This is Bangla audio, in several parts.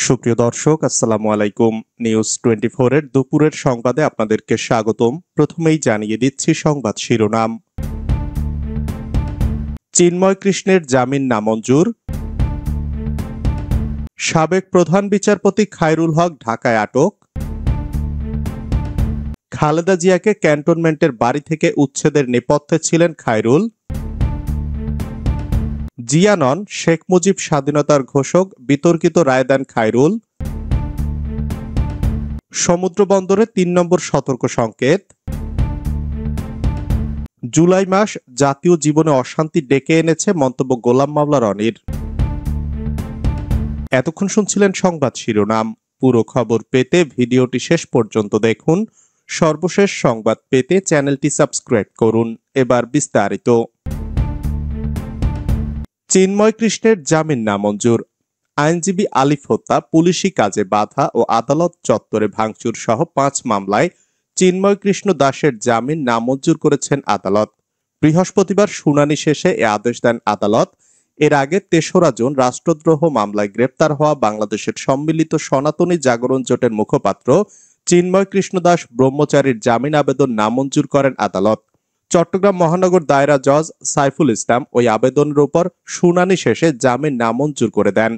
সুপ্রিয় দর্শক, আসসালামু আলাইকুম। নিউজ 24 এর দুপুরের সংবাদে আপনাদেরকে স্বাগতম। প্রথমেই জানিয়ে দিচ্ছি সংবাদ শিরোনাম। চিন্ময় কৃষ্ণের জামিন নামঞ্জুর। সাবেক প্রধান বিচারপতি খায়রুল হক ঢাকায় আটক। খালেদা জিয়াকে ক্যান্টনমেন্টের বাড়ি থেকে উচ্ছেদের নেপথ্যে ছিলেন খায়রুল। জিয়া নন, শেখ মুজিব স্বাধীনতার ঘোষক, বিতর্কিত রায় দেন খায়রুল। সমুদ্র বন্দরে ৩ নম্বর সতর্ক সংকেত। জুলাই মাস জাতীয় জীবনে অশান্তি ডেকে এনেছে, মন্তব্য গোলাম মাওলা রনির। এতক্ষণ শুনছিলেন সংবাদ শিরোনাম। পুরো খবর পেতে ভিডিওটি শেষ পর্যন্ত দেখুন। সর্বশেষ সংবাদ পেতে চ্যানেলটি সাবস্ক্রাইব করুন। এবার বিস্তারিত। চিন্ময় কৃষ্ণের জামিন নামঞ্জুর। আইনজীবী আলিফ হত্যা, পুলিশি কাজে বাধা ও আদালত চত্বরে ভাঙচুর সহ ৫ মামলায় চিন্ময় কৃষ্ণ দাসের জামিন নামঞ্জুর করেছেন আদালত। বৃহস্পতিবার শুনানি শেষে এ আদেশ দেন আদালত। এর আগে ৩রা জুন রাষ্ট্রদ্রোহ মামলায় গ্রেপ্তার হওয়া বাংলাদেশের সম্মিলিত সনাতনী জাগরণ জোটের মুখপাত্র চিন্ময় কৃষ্ণ দাস ব্রহ্মচারীর জামিন আবেদন নামঞ্জুর করেন আদালত। চট্টগ্রাম মহানগর দায়রা জজ সাইফুল ইসলাম ওই আবেদনের উপর শুনানি শেষে জামিন নামঞ্জুর করে দেন।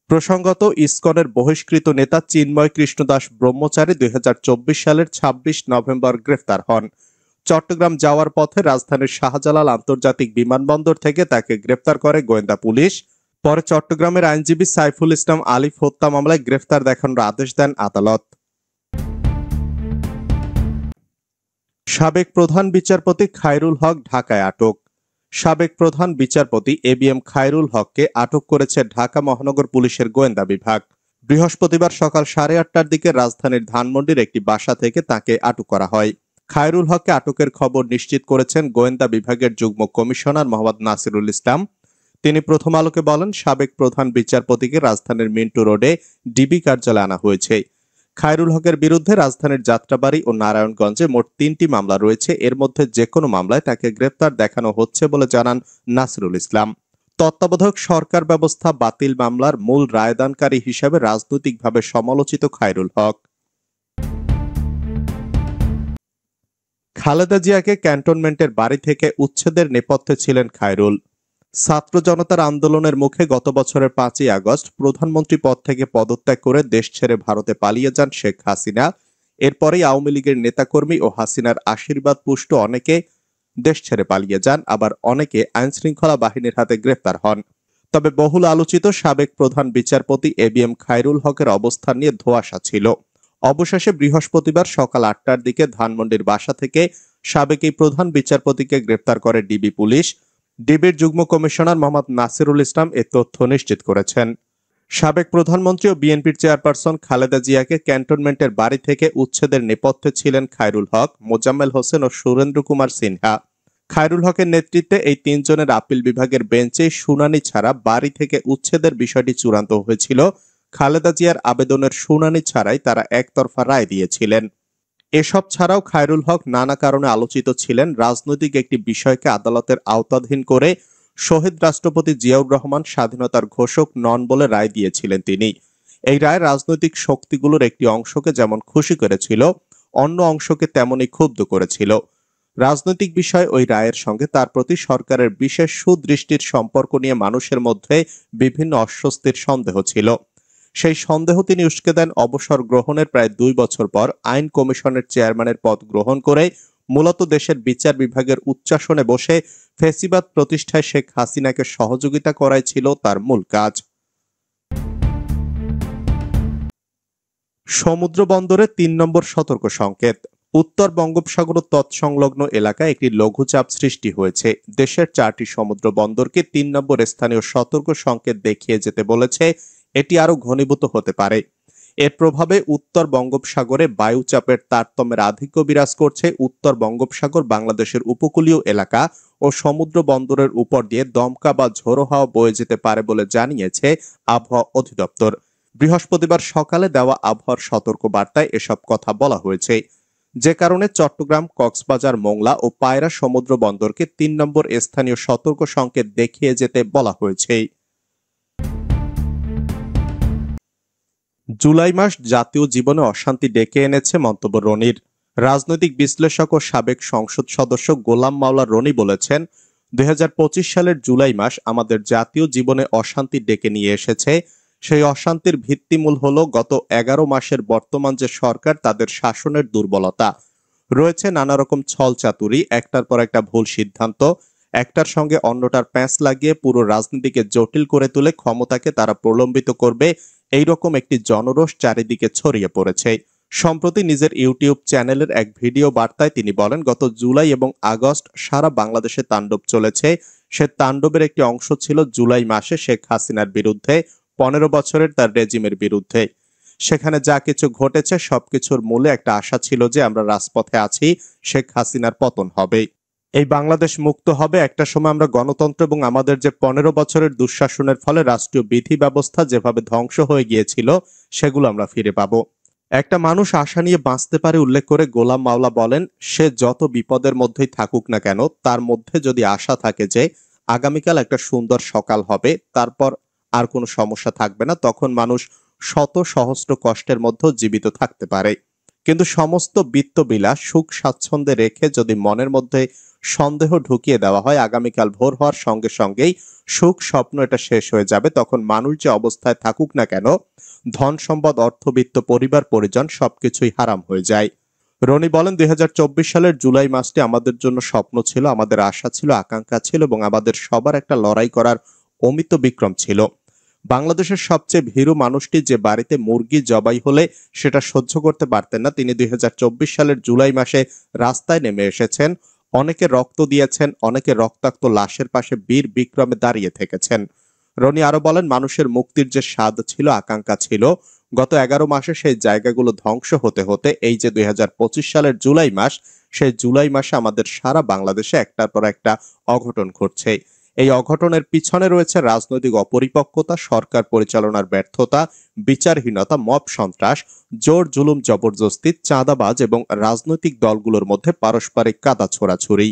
প্রসঙ্গত, ইসকনের বহিষ্কৃত নেতা চিন্ময় কৃষ্ণ দাস ব্রহ্মচারী ২০২৪ সালের ২৬ নভেম্বর গ্রেফতার হন। চট্টগ্রাম যাওয়ার পথে রাজধানীর শাহজালাল আন্তর্জাতিক বিমানবন্দর থেকে তাকে গ্রেফতার করে গোয়েন্দা পুলিশ। পরে চট্টগ্রামের আইনজীবী সাইফুল ইসলাম আলিফ হত্যা মামলায় গ্রেফতার দেখানোর আদেশ দেন আদালত। সাবেক প্রধান বিচারপতি খায়রুল হক ঢাকায় আটক। সাবেক প্রধান বিচারপতি এবিএম খায়রুল হককে আটক করেছে ঢাকা মহানগর পুলিশের গোয়েন্দা বিভাগ। বৃহস্পতিবার সকাল 8:30টার দিকে রাজধানীর ধানমন্ডির একটি বাসা থেকে তাকে আটক করা হয়। খায়রুল হককে আটকের খবর নিশ্চিত করেছেন গোয়েন্দা বিভাগের যুগ্ম কমিশনার মোহাম্মদ নাসিরুল ইসলাম। তিনি প্রথম আলোকে বলেন, সাবেক প্রধান বিচারপতিকে রাজধানীর মিন্টু রোডে ডিবি কার্যালয়ে আনা হয়েছে। খায়রুল হকের বিরুদ্ধে রাজধানীর যাত্রাবাড়ী ও নারায়ণগঞ্জে মোট 3টি মামলা রয়েছে। এর মধ্যে যে কোনো মামলায় তাকে গ্রেপ্তার দেখানো হচ্ছে বলে জানান নাসিরুল ইসলাম। তত্ত্বাবধায়ক সরকার ব্যবস্থা বাতিল মামলার মূল রায়দানকারী হিসেবে রাজনৈতিকভাবে সমালোচিত খায়রুল হক। খালেদা জিয়াকে ক্যান্টনমেন্টের বাড়ি থেকে উচ্ছেদের নেপথ্যে ছিলেন খায়রুল। ছাত্র জনতার আন্দোলনের মুখে গত বছরের 5ই আগস্ট প্রধানমন্ত্রী পদ থেকে পদত্যাগ করে দেশ ছেড়ে ভারতে পালিয়ে যান শেখ হাসিনা। এরপরেই আওয়ামী লীগের নেতাকর্মী ও হাসিনার আশীর্বাদ পুষ্ট অনেকে দেশ ছেড়ে পালিয়ে যান, আবার অনেকে আইনশৃঙ্খলা বাহিনীর হাতে গ্রেফতার হন। তবে বহুল আলোচিত সাবেক প্রধান বিচারপতি এবিএম খায়রুল হকের অবস্থান নিয়ে ধোঁয়াশা ছিল। অবশেষে বৃহস্পতিবার সকাল 8টার দিকে ধানমন্ডির বাসা থেকে সাবেক এই প্রধান বিচারপতিকে গ্রেফতার করে ডিবি পুলিশ। ডিবির যুগ্ম কমিশনার মোহাম্মদ নাসিরুল ইসলাম এ তথ্য নিশ্চিত করেছেন। সাবেক প্রধানমন্ত্রী ও বিএনপির চেয়ারপারসন খালেদা জিয়াকে ক্যান্টনমেন্টের বাড়ি থেকে উচ্ছেদের নেপথ্যে ছিলেন খায়রুল হক, মোজাম্মেল হোসেন ও সুরেন্দ্র কুমার সিনহা। খায়রুল হকের নেতৃত্বে এই 3 জনের আপিল বিভাগের বেঞ্চে শুনানি ছাড়া বাড়ি থেকে উচ্ছেদের বিষয়টি চূড়ান্ত হয়েছিল। খালেদা জিয়ার আবেদনের শুনানি ছাড়াই তারা একতরফা রায় দিয়েছিলেন। এসব ছাড়াও খায়রুল হক নানা কারণে আলোচিত ছিলেন। রাজনৈতিক একটি বিষয়কে আদালতের আওতাধীন করে শহীদ রাষ্ট্রপতি জিয়াউর রহমান স্বাধীনতার ঘোষক নন বলে রায় দিয়েছিলেন তিনি। এই রায় রাজনৈতিক শক্তিগুলোর একটি অংশকে যেমন খুশি করেছিল, অন্য অংশকে তেমনই ক্ষুব্ধ করেছিল। রাজনৈতিক বিষয় ওই রায়ের সঙ্গে তার প্রতি সরকারের বিশেষ সুদৃষ্টির সম্পর্ক নিয়ে মানুষের মধ্যে বিভিন্ন অস্বস্তির সন্দেহ ছিল। সেই সন্দেহ তিনি উস্কে দেন অবসর গ্রহণের প্রায় 2 বছর পর আইন কমিশনের চেয়ারম্যানের পদ গ্রহণ করে মূলত দেশের বিচার বিভাগের উচ্চাসনে বসে ফ্যাসিবাদ প্রতিষ্ঠায় শেখ হাসিনাকে সহযোগিতা করাই ছিল তার মূল কাজ। সমুদ্র বন্দরে 3 নম্বর সতর্ক সংকেত। উত্তর বঙ্গোপসাগর ও তৎসংলগ্ন এলাকায় একটি লঘুচাপ সৃষ্টি হয়েছে। দেশের 4টি সমুদ্র বন্দরকে 3 নম্বর স্থানীয় সতর্ক সংকেত দেখিয়ে যেতে বলেছে। এটি আরো ঘনীভূত হতে পারে। এর প্রভাবে উত্তর বঙ্গোপসাগরে বায়ুচাপের তারতম্যের আধিক্য বিরাজ করছে। উত্তর বঙ্গোপসাগর, বাংলাদেশের উপকূলীয় এলাকা ও সমুদ্র বন্দরের উপর দিয়ে দমকা বা ঝোড়ো হাওয়া বয়ে যেতে পারে বলে জানিয়েছে আবহাওয়া অধিদপ্তর। বৃহস্পতিবার সকালে দেওয়া আবহাওয়ার সতর্ক বার্তায় এসব কথা বলা হয়েছে, যে কারণে চট্টগ্রাম, কক্সবাজার, মোংলা ও পায়রা সমুদ্র বন্দরকে 3 নম্বর স্থানীয় সতর্ক সংকেত দেখিয়ে যেতে বলা হয়েছে। জুলাই মাস জাতীয় জীবনে অশান্তি ডেকে এনেছে মন্তব্য রনির। রাজনৈতিক বিশ্লেষক ও সাবেক সংসদ সদস্য গোলাম মাওলা রনি বলেছেন, ২০২৫ সালের জুলাই মাস আমাদের জাতীয় জীবনে অশান্তি ডেকে নিয়ে এসেছে। সেই অশান্তির ভিত্তিমূল হল গত ১১ মাসের বর্তমান যে সরকার, তাদের শাসনের দুর্বলতা রয়েছে, নানা রকম ছলচাতুরি, একটার পর একটা ভুল সিদ্ধান্ত, একটার সঙ্গে অন্যটার প্যাঁচ লাগিয়ে পুরো রাজনীতিকে জটিল করে তুলে ক্ষমতাকে তারা প্রলম্বিত করবে, এইরকম একটি জনরোষ চারিদিকে ছড়িয়ে পড়েছে। সম্প্রতি নিজের ইউটিউব চ্যানেলের এক ভিডিও বার্তায় তিনি বলেন, গত জুলাই এবং আগস্ট সারা বাংলাদেশে তাণ্ডব চলেছে। সে তাণ্ডবের একটি অংশ ছিল জুলাই মাসে শেখ হাসিনার বিরুদ্ধে, ১৫ বছরের তার রেজিমের বিরুদ্ধে। সেখানে যা কিছু ঘটেছে সবকিছুর মূলে একটা আশা ছিল যে আমরা রাজপথে আছি, শেখ হাসিনার পতন হবে, এই বাংলাদেশ মুক্ত হবে, একটা সময় আমরা গণতন্ত্র এবং আমাদের যে ১৫ বছরের দুঃশাসনের ফলে রাষ্ট্রীয় বিধি ব্যবস্থা যেভাবে ধ্বংস হয়ে গিয়েছিল সেগুলো আমরা ফিরে পাবো। একটা মানুষ আশা নিয়ে বাঁচতে পারে উল্লেখ করে গোলাম মাওলা বলেন, সে যত বিপদের মধ্যেই থাকুক না কেন, তার মধ্যে যদি আশা থাকে যে আগামীকাল একটা সুন্দর সকাল হবে, তারপর আর কোনো সমস্যা থাকবে না, তখন মানুষ শত সহস্র কষ্টের মধ্যেও জীবিত থাকতে পারে। কিন্তু সমস্ত বিত্তবিলাস সুখ স্বাচ্ছন্দ্যে রেখে যদি মনের মধ্যে সন্দেহ ঢুকিয়ে দেওয়া হয়, আগামীকাল ভোর হওয়ার সঙ্গে সঙ্গেই সুখ স্বপ্ন এটা শেষ হয়ে যাবে, তখন মানুষ যে অবস্থায় থাকুক না কেন, ধন সম্পদ, অর্থবিত্ত, পরিবার পরিজন সবকিছুই হারাম হয়ে যায়। রনি বলেন, ২০২৪ সালের জুলাই মাসটি আমাদের জন্য স্বপ্ন ছিল, আমাদের আশা ছিল, আকাঙ্ক্ষা ছিল এবং আমাদের সবার একটা লড়াই করার অমিত বিক্রম ছিল। বাংলাদেশের সবচেয়ে ভীরু মানুষটি যে বাড়িতে মুরগি জবাই হলে সেটা সহ্য করতে পারতেন না, তিনি ২০২৪ সালের জুলাই মাসে রাস্তায় নেমে এসেছেন। অনেকে রক্ত দিয়েছেন, অনেকে রক্তাক্ত লাশের পাশে বীর বিক্রমে দাঁড়িয়ে থেকেছেন। রনি আরো বলেন, মানুষের মুক্তির যে স্বাদ ছিল, আকাঙ্ক্ষা ছিল, গত ১১ মাসে সেই জায়গাগুলো ধ্বংস হতে হতে এই যে ২০২৫ সালের জুলাই মাস, সেই জুলাই মাসে আমাদের সারা বাংলাদেশে একটার পর একটা অঘটন ঘটছে। এই অঘটনের পিছনে রয়েছে রাজনৈতিক অপরিপক্কতা, সরকার পরিচালনার ব্যর্থতা, বিচারহীনতা, মব সন্ত্রাস, জোর জুলুম জবরদস্তি, চাঁদাবাজ এবং রাজনৈতিক দলগুলোর মধ্যে পারস্পরিক কাদা ছোড়াছুড়ি।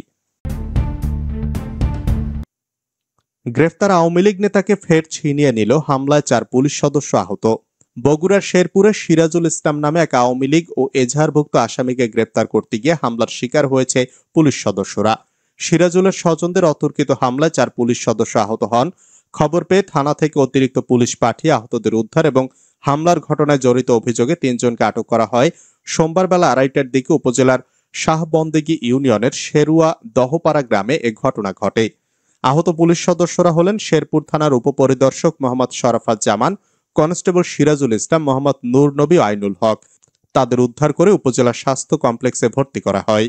গ্রেফতার আওয়ামী লীগ নেতাকে ফের ছিনিয়ে নিল, হামলায় ৪ পুলিশ সদস্য আহত। বগুড়ার শেরপুরে সিরাজুল ইসলাম নামে এক আওয়ামী লীগ ও এজাহারভুক্ত আসামিকে গ্রেফতার করতে গিয়ে হামলার শিকার হয়েছে পুলিশ সদস্যরা। সিরাজুলের স্বজনদের অতর্কিত হামলায় ৪ পুলিশ সদস্য আহত হন। খবর পেয়ে থানা থেকে অতিরিক্ত পুলিশ পাঠিয়ে আহতদের উদ্ধার এবং হামলার ঘটনায় জড়িত অভিযোগে ৩ জনকে আটক করা হয়। সোমবার বেলা ২:৩০টার দিকে উপজেলার শাহবন্দেগী ইউনিয়নের শেরুয়া দহপাড়া গ্রামে এ ঘটনা ঘটে। আহত পুলিশ সদস্যরা হলেন শেরপুর থানার উপপরিদর্শক মোহাম্মদ শরাফত জামান, কনস্টেবল সিরাজুল ইসলাম, মোহাম্মদ নূর নবী, আইনুল হক। তাদের উদ্ধার করে উপজেলা স্বাস্থ্য কমপ্লেক্সে ভর্তি করা হয়।